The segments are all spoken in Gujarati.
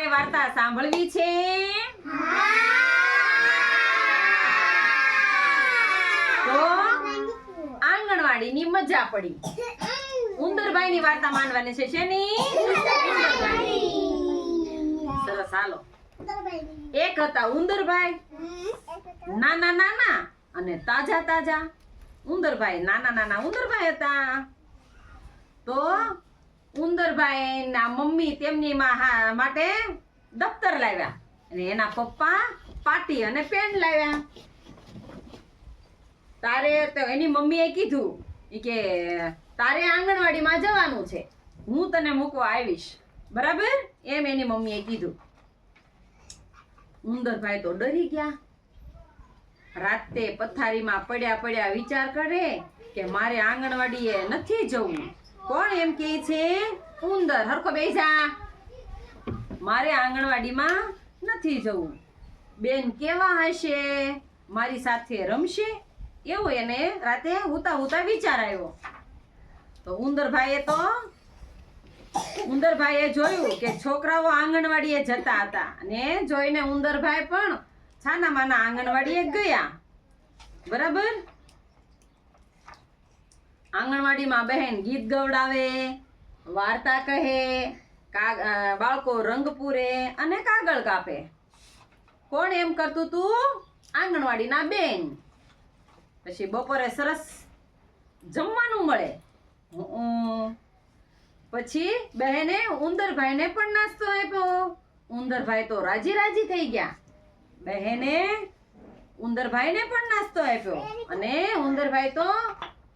તમારે વાર્તા સાંભળવી છે? તો આંગણવાડીની મજા પડી. ઉંદરભાઈની વાર્તા માંડવાની છે. શેની? સરસ, હાલો. એક હતા ઉંદરભાઈ, નાના નાના અને તાજા તાજા. ઉંદરભાઈ નાના નાના ઉંદરભાઈ હતા. તો ઉંદરભાઈ ના મમ્મી તેમની માટે દફતર લાવ્યા અને એના પપ્પા પાટી અને પેન લાવ્યા. તારે તો એની મમ્મીએ કીધું કે તારે આંગણવાડીમાં જવાનું છે, હું તને મૂકવા આવીશ, બરાબર? એમ એની મમ્મીએ કીધું. ઉંદરભાઈ તો ડરી ગયા. રાતે પથારીમાં પડ્યા પડ્યા વિચાર કરે કે મારે આંગણવાડીએ નથી જવું. કોણ એમ કહે છે? ઉંદર. હરખો બેસી જા. મારે આંગણવાડીમાં નથી જવું. બેન કેવા હશે, મારી સાથે રમશે, એવો એને રાતે હુતા હુતા વિચાર આવ્યો. તો ઉંદરભાઈએ જોયું કે છોકરાઓ આંગણવાડીએ જતા હતા અને જોઈને ઉંદરભાઈ પણ છાના માના આંગણવાડીએ ગયા. બરાબર? આંગણવાડીમાં બહેન ગીત ગવડાવે, વાર્તા કહે, બાળકો રંગ પૂરે અને કાગળ કાપે. કોણ એમ કરતું તું? આંગણવાડીના બેન. પછી બપોરે સરસ જમવાનું મળે. પછી બહેને ઉંદરભાઈને પણ નાસ્તો આપ્યો. ઉંદરભાઈ તો રાજી રાજી થઈ ગયા. બહેને ઉંદરભાઈને પણ નાસ્તો આપ્યો અને ઉંદરભાઈ તો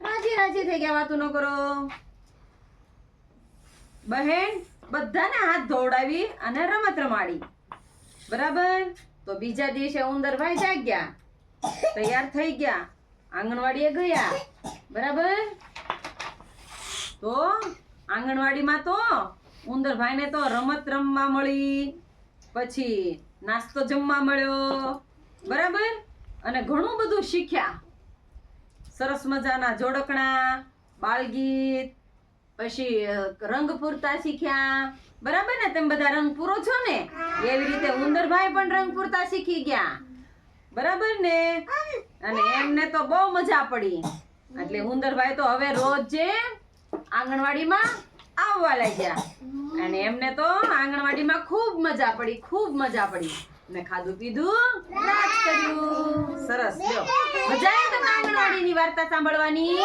રાજી રાજી થઈ ગયા. વાતું ન કરો. બહેન બધાને હાથ ધોવડાવી અને રમત રમાડી. બરાબર? તો બીજા દિવસે ઉંદરભાઈ જાગ્યા, તૈયાર થઈ ગયા, આંગણવાડીએ ગયા. બરાબર? તો આંગણવાડીમાં તો ઉંદરભાઈને તો રમત રમવા મળી, પછી નાસ્તો જમવા મળ્યો. બરાબર? અને ઘણું બધું શીખ્યા. સરસ મજાના જોડકણા, બાળગીત, પછી રંગ પૂરતા શીખ્યા. બરાબર ને? તમે બધા રંગ પૂરો છો ને, એવી રીતે ઉંદરભાઈ પણ રંગ પૂરતા શીખી ગયા. બરાબર ને? અને એમને તો બહુ મજા પડી. એટલે ઉંદરભાઈ તો હવે રોજ જે આંગણવાડીમાં આવવા લાગ્યા અને એમને તો આંગણવાડીમાં ખૂબ મજા પડી, ખૂબ મજા પડી. ને ખાધું પીધું રાજ કર્યું. સરસ. મજા આવી તમને આંગણવાડીની વાર્તા સાંભળવાની?